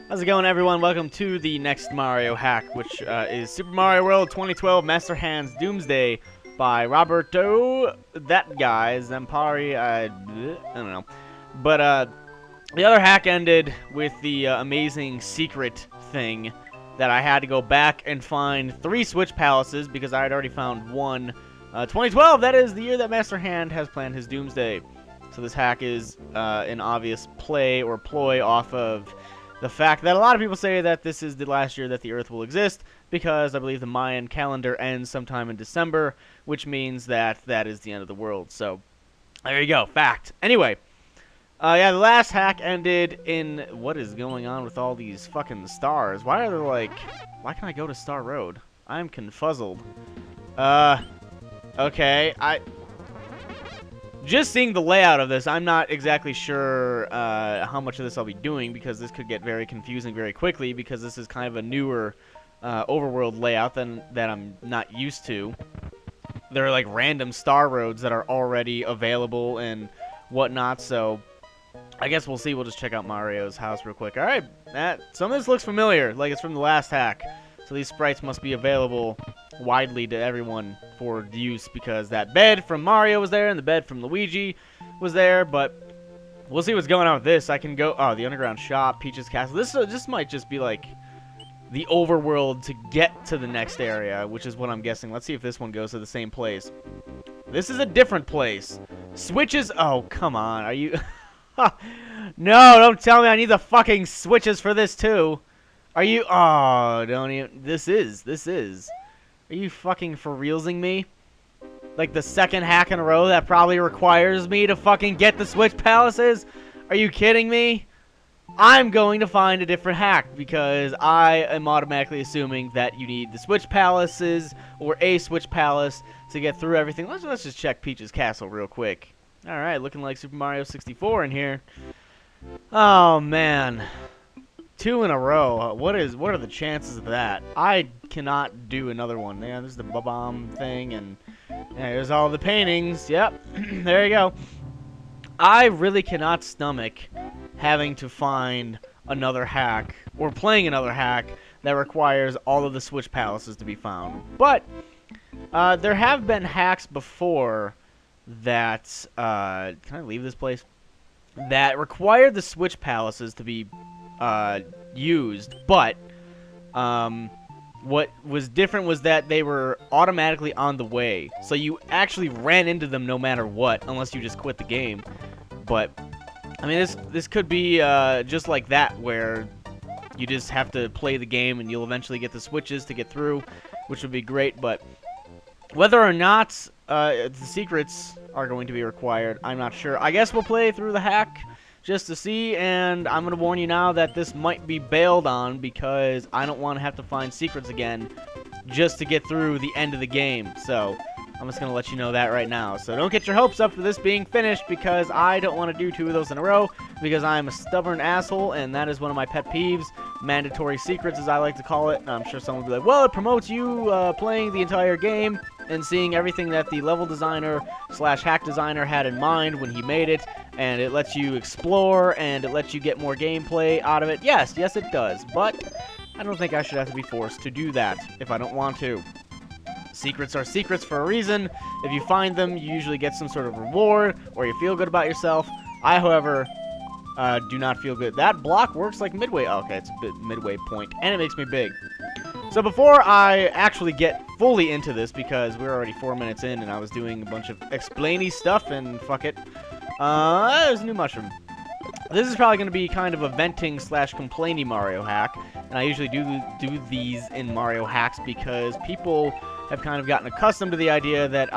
How's it going, everyone? Welcome to the next Mario hack, which is Super Mario World 2012 Master Hand's Doomsday by Roberto, that guy, Zampari, I don't know. But the other hack ended with the amazing secret thing that I had to go back and find 3 Switch Palaces because I had already found one. 2012, that is the year that Master Hand has planned his Doomsday. So this hack is an obvious play or ploy off of the fact that a lot of people say that this is the last year that the Earth will exist, because I believe the Mayan calendar ends sometime in December, which means that that is the end of the world. So, there you go. Fact. Anyway, yeah, the last hack ended in... What is going on with all these fucking stars? Why are they like... Why can't I go to Star Road? I'm confuzzled. Okay, Just seeing the layout of this, I'm not exactly sure how much of this I'll be doing, because this could get very confusing very quickly, because this is kind of a newer overworld layout that I'm not used to. There are like random star roads that are already available and whatnot, so I guess we'll see. We'll just check out Mario's house real quick. Alright, some of this looks familiar, like it's from the last hack. So these sprites must be available widely to everyone for use, because that bed from Mario was there and the bed from Luigi was there, but we'll see what's going on with this. I can go... Oh, the underground shop, Peach's Castle. This might just be like the overworld to get to the next area, which is what I'm guessing. Let's see if this one goes to the same place. This is a different place. Switches... Oh, come on. Are you... No, don't tell me I need the fucking switches for this too. Are you... Oh, don't even... This is... Are you fucking for realsing me? Like the second hack in a row that probably requires me to fucking get the Switch Palaces? Are you kidding me? I'm going to find a different hack, because I am automatically assuming that you need the Switch Palaces or a Switch Palace to get through everything. Let's just check Peach's Castle real quick. Alright, looking like Super Mario 64 in here. Oh, man. 2 in a row. What are the chances of that? I cannot do another one. Yeah, there's the bomb thing, and there's all the paintings. Yep, there you go. I really cannot stomach having to find another hack, or playing another hack, that requires all of the Switch Palaces to be found. But there have been hacks before that... can I leave this place? That required the Switch Palaces to be... used, but what was different was that they were automatically on the way, so you actually ran into them no matter what, unless you just quit the game. But I mean, this could be just like that, where you just have to play the game and you'll eventually get the switches to get through, which would be great. But whether or not the secrets are going to be required, I'm not sure. I guess we'll play through the hack just to see, and I'm going to warn you now that this might be bailed on, because I don't want to have to find secrets again just to get through the end of the game. So I'm just going to let you know that right now. So don't get your hopes up for this being finished, because I don't want to do 2 of those in a row, because I'm a stubborn asshole, and that is one of my pet peeves. Mandatory secrets, as I like to call it. And I'm sure someone will be like, well, it promotes you playing the entire game and seeing everything that the level designer / hack designer had in mind when he made it, and it lets you explore, and it lets you get more gameplay out of it. Yes, it does, but I don't think I should have to be forced to do that if I don't want to. Secrets are secrets for a reason. If you find them, you usually get some sort of reward, or you feel good about yourself. I, however, do not feel good. That block works like midway. Oh, okay, it's a bit midway point, and it makes me big. So before I actually get fully into this, because we're already 4 minutes in and I was doing a bunch of explainy stuff, and fuck it. There's a new mushroom. This is probably going to be kind of a venting / complainy Mario hack, and I usually do these in Mario hacks because people have kind of gotten accustomed to the idea that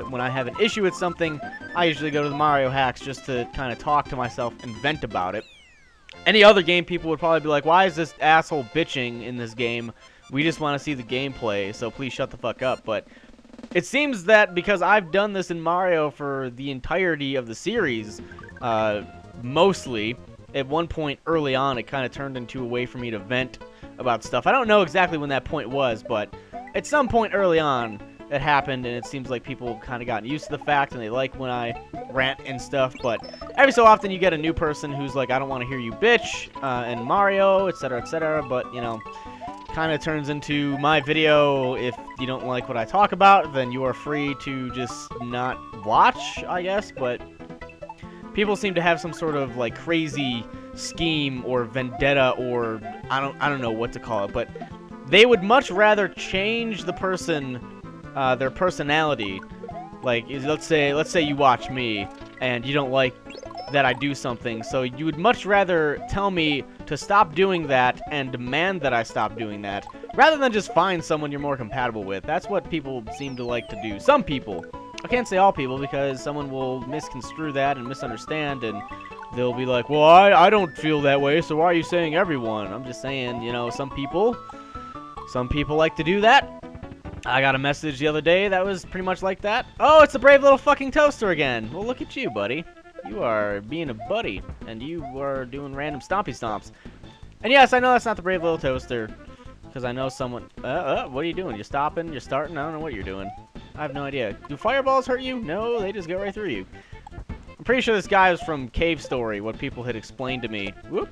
when I have an issue with something, I usually go to the Mario hacks just to kind of talk to myself and vent about it. Any other game, people would probably be like, why is this asshole bitching in this game? We just want to see the gameplay, so please shut the fuck up. But it seems that because I've done this in Mario for the entirety of the series, mostly, at one point early on, it kind of turned into a way for me to vent about stuff. I don't know exactly when that point was, but at some point early on, it happened, and it seems like people kind of gotten used to the fact, and they like when I rant and stuff. But every so often, you get a new person who's like, I don't want to hear you bitch, and Mario, etc., etc. But, you know, kind of turns into my video. If you don't like what I talk about, then you are free to just not watch, I guess. But people seem to have some sort of like crazy scheme or vendetta, or I don't know what to call it, but they would much rather change the person, their personality. Like, let's say you watch me and you don't like that I do something, so you would much rather tell me to stop doing that and demand that I stop doing that, rather than just find someone you're more compatible with. That's what people seem to like to do. Some people. I can't say all people, because someone will misconstrue that and misunderstand, and they'll be like, well, I don't feel that way, so why are you saying everyone? I'm just saying, you know, some people like to do that. I got a message the other day that was pretty much like that. Oh, it's the brave little fucking toaster again. Well, look at you, buddy. You are being a buddy, and you are doing random stompy stomps. And yes, I know that's not the brave little toaster, because I know someone... what are you doing? You're stopping? You're starting? I don't know what you're doing. I have no idea. Do fireballs hurt you? No, they just go right through you. I'm pretty sure this guy was from Cave Story, what people had explained to me. Whoop.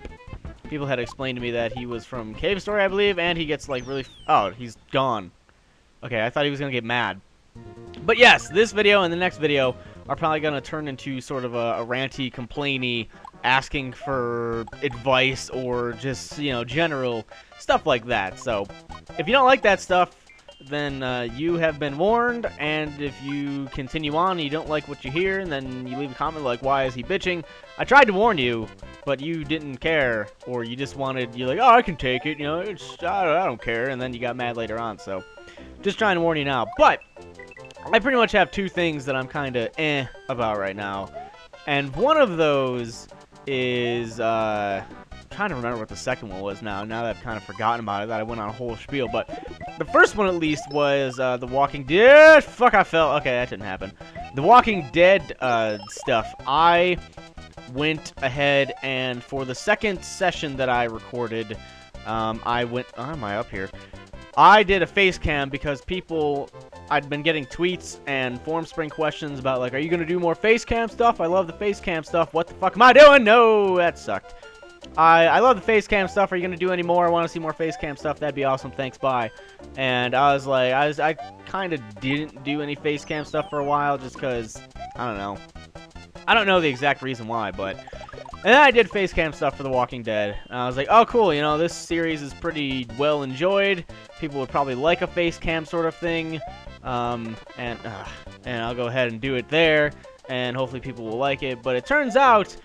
People had explained to me that he was from Cave Story, I believe, and he gets, like, really... Oh, he's gone. Okay, I thought he was going to get mad. But yes, this video and the next video are probably going to turn into sort of a ranty, complainy, asking for advice or just, you know, general stuff like that. So, if you don't like that stuff, then you have been warned, and if you continue on and you don't like what you hear, and then you leave a comment like, why is he bitching? I tried to warn you, but you didn't care, or you just wanted, you're like, oh, I can take it, you know, I don't care, and then you got mad later on, so just trying to warn you now. But I pretty much have two things that I'm kind of about right now, and one of those is, trying to remember what the second one was now that I've kind of forgotten about it, that I went on a whole spiel, but the first one at least was The Walking Dead. Fuck, I fell. Okay, that didn't happen. The Walking Dead stuff. I went ahead and for the second session that I recorded, I went... Oh, am I up here? I did a face cam because I'd been getting tweets and forum spring questions about, like, are you going to do more face cam stuff? I love the face cam stuff. What the fuck am I doing? No, that sucked. I love the face cam stuff. Are you going to do any more? I want to see more face cam stuff. That'd be awesome. Thanks, bye. And I was like, I kind of didn't do any face cam stuff for a while just because, I don't know. I don't know the exact reason why, but... And then I did face cam stuff for The Walking Dead. And I was like, oh, cool, you know, this series is pretty well enjoyed. People would probably like a face cam sort of thing. And I'll go ahead and do it there. And hopefully people will like it. But it turns out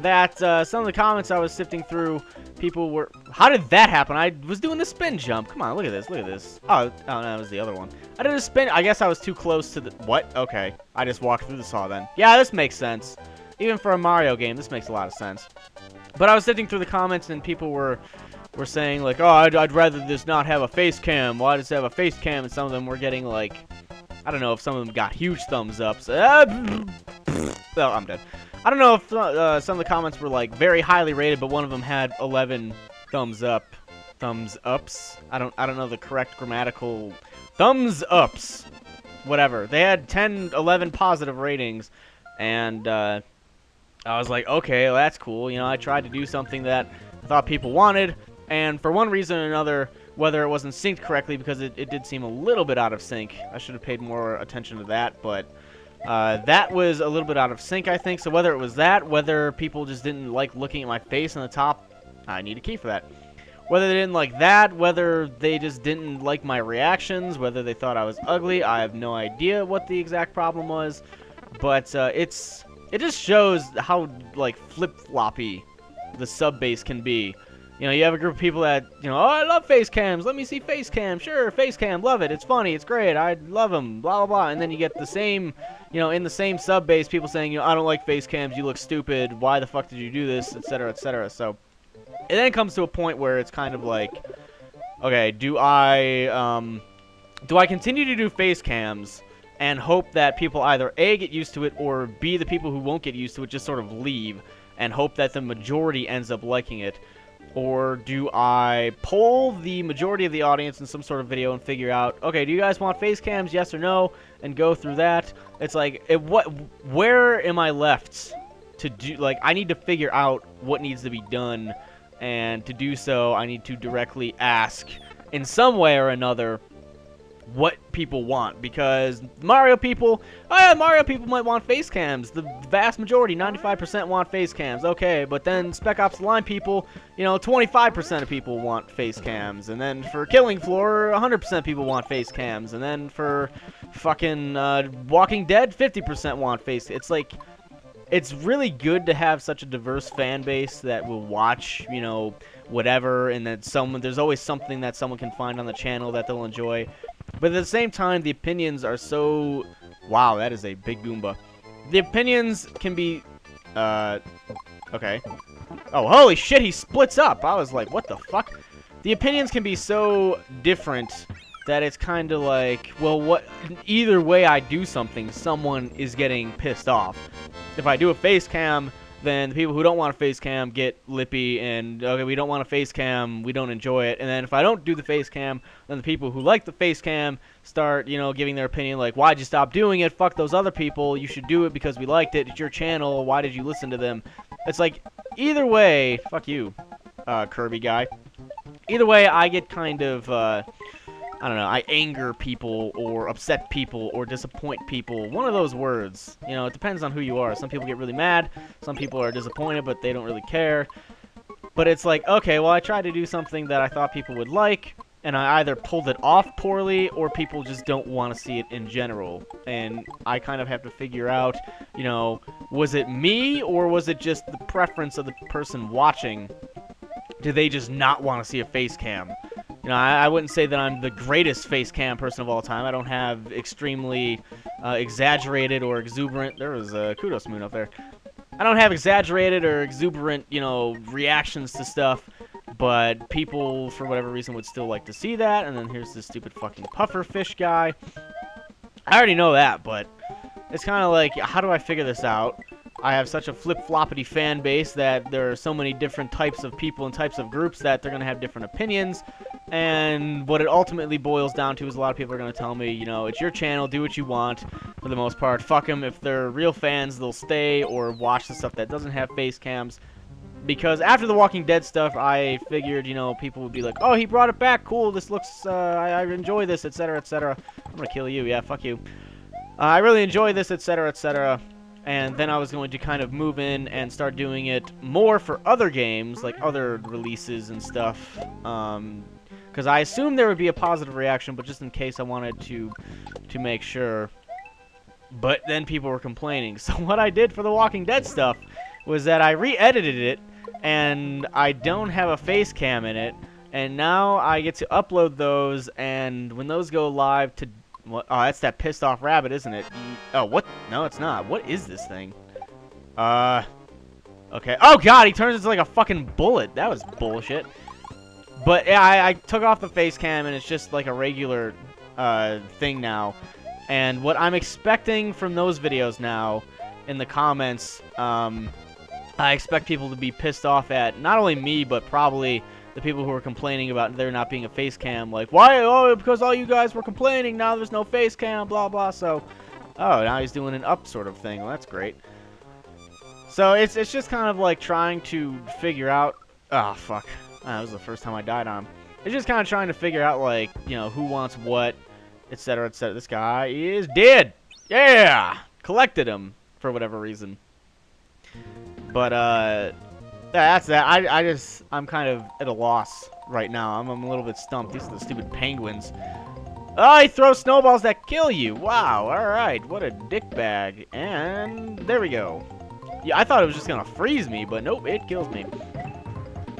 that some of the comments I was sifting through, people were... How did that happen? I was doing the spin jump. Come on, look at this, look at this. Oh, no, that was the other one. I did a spin... I guess I was too close to the... What? Okay. I just walked through the saw then. Yeah, this makes sense. Even for a Mario game, this makes a lot of sense. But I was sifting through the comments, and people were saying, like, oh, I'd rather this not have a face cam. Why does it have a face cam? And some of them were getting, like... I don't know if some of them got huge thumbs ups. Oh, I'm dead. I don't know if some of the comments were, like, very highly rated, but one of them had 11 thumbs ups. I don't know the correct grammatical... Thumbs ups. Whatever. They had 10, 11 positive ratings, and, I was like, okay, well, that's cool. You know, I tried to do something that I thought people wanted, and for one reason or another, whether it wasn't synced correctly, because it did seem a little bit out of sync. I should have paid more attention to that, but that was a little bit out of sync, I think. So whether it was that, whether people just didn't like looking at my face on the top, I need a key for that. Whether they didn't like that, whether they just didn't like my reactions, whether they thought I was ugly, I have no idea what the exact problem was. But it just shows how, like, flip-floppy the sub base can be. You know, you have a group of people that, you know, oh, I love face cams. Let me see face cam. Sure, face cam. Love it. It's funny. It's great. I love them. Blah, blah, blah. And then you get the same, you know, in the same sub base, people saying, you know, I don't like face cams. You look stupid. Why the fuck did you do this? Etc., etc. So it then comes to a point where it's kind of like, okay, do I continue to do face cams and hope that people either A, get used to it, or B, the people who won't get used to it just sort of leave and hope that the majority ends up liking it? Or do I poll the majority of the audience in some sort of video and figure out, okay, do you guys want face cams, yes or no, and go through that? It's like, where am I left to do, like, I need to figure out what needs to be done, and to do so, I need to directly ask, in some way or another, what people want, because Mario people might want face cams. The vast majority, 95%, want face cams. Okay, but then Spec Ops The Line people, 25% of people want face cams, and then for Killing Floor, 100% people want face cams, and then for fucking Walking Dead, 50% want face. It's like, it's really good to have such a diverse fan base that will watch, whatever, and that there's always something that someone can find on the channel that they'll enjoy. But at the same time, the opinions are so... Wow, that is a big Goomba. The opinions can be... Okay. Oh, holy shit, he splits up! I was like, what the fuck? The opinions can be so different that it's kind of like, well, either way I do something, someone is getting pissed off. If I do a face cam, then the people who don't want a face cam get lippy and, okay, we don't want a face cam, we don't enjoy it. And then if I don't do the face cam, then the people who like the face cam start, giving their opinion like, why'd you stop doing it? Fuck those other people. You should do it because we liked it. It's your channel. Why did you listen to them? It's like, either way, fuck you, Kirby guy. Either way, I get kind of, I don't know, I anger people, or upset people, or disappoint people. One of those words. It depends on who you are. Some people get really mad. Some people are disappointed, but they don't really care. But it's like, okay, well, I tried to do something that I thought people would like, and I either pulled it off poorly, or people just don't want to see it in general. And I kind of have to figure out, was it me, or was it just the preference of the person watching? Do they just not want to see a face cam? I wouldn't say that I'm the greatest face cam person of all time. I don't have extremely exaggerated or exuberant... There was a Kudos Moon up there. I don't have exaggerated or exuberant, reactions to stuff. But people, for whatever reason, would still like to see that. And then here's this stupid fucking pufferfish guy. I already know that, but it's kind of like, how do I figure this out? I have such a flip-floppity fan base that there are so many different types of people and types of groups that they're going to have different opinions. And what it ultimately boils down to is a lot of people are going to tell me, it's your channel, do what you want, for the most part. Fuck them. If they're real fans, they'll stay or watch the stuff that doesn't have face cams. Because after the Walking Dead stuff, I figured, people would be like, oh, he brought it back, cool, this looks, I enjoy this, etc., etc. I'm going to kill you, yeah, fuck you. I really enjoy this, etc., etc. And then I was going to kind of move in and start doing it more for other games, like other releases and stuff. Because I assumed there would be a positive reaction, but just in case I wanted to make sure. But then people were complaining. So what I did for the Walking Dead stuff was that I re-edited it, and I don't have a face cam in it. And now I get to upload those, and when those go live to... What? Oh, that's that pissed off rabbit, isn't it? Oh, what? No, it's not. What is this thing? Okay. Oh, God, he turns into like a fucking bullet. That was bullshit. But, yeah, I took off the face cam, and it's just like a regular thing now. And what I'm expecting from those videos now, in the comments, I expect people to be pissed off at not only me, but probably... the people who are complaining about there not being a face cam, like, why? Oh, because all you guys were complaining, now there's no face cam, blah, blah, so, oh, now he's doing an up sort of thing, well, that's great. So, it's just kind of like trying to figure out, oh, fuck, that was the first time I died on him. It's just kind of trying to figure out, like, who wants what, etc., etc. This guy is dead! Yeah! Collected him, for whatever reason. But, that's that. I'm kind of at a loss right now. I'm a little bit stumped. These are the stupid penguins. Oh, he throws snowballs that kill you. Wow, alright. What a dickbag. And there we go. Yeah, I thought it was just going to freeze me, but nope, it kills me.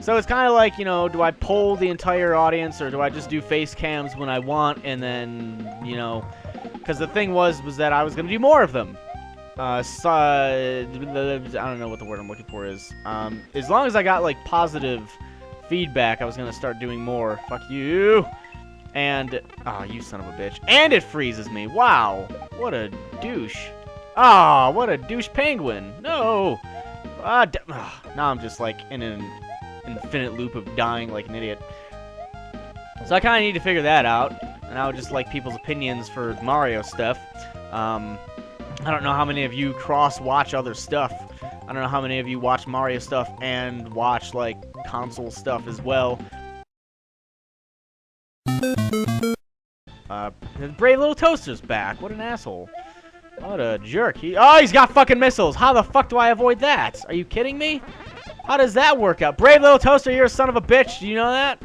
So it's kind of like, do I poll the entire audience, or do I just do face cams when I want, and then, because the thing was that I was going to do more of them. I don't know what the word I'm looking for is. As long as I got, like, positive feedback, I was going to start doing more. Fuck you. And, oh, you son of a bitch. And it freezes me. Wow. What a douche. Ah, what a douche penguin. No. Now I'm just, like, in an infinite loop of dying like an idiot. So I kind of need to figure that out. And I would just like people's opinions for Mario stuff. I don't know how many of you cross-watch other stuff. I don't know how many of you watch Mario stuff and watch, like, console stuff as well. The brave little toaster's back. What an asshole. What a jerk. Oh, he's got fucking missiles. How the fuck do I avoid that? Are you kidding me? How does that work out? Brave little toaster, you're a son of a bitch. Do you know that?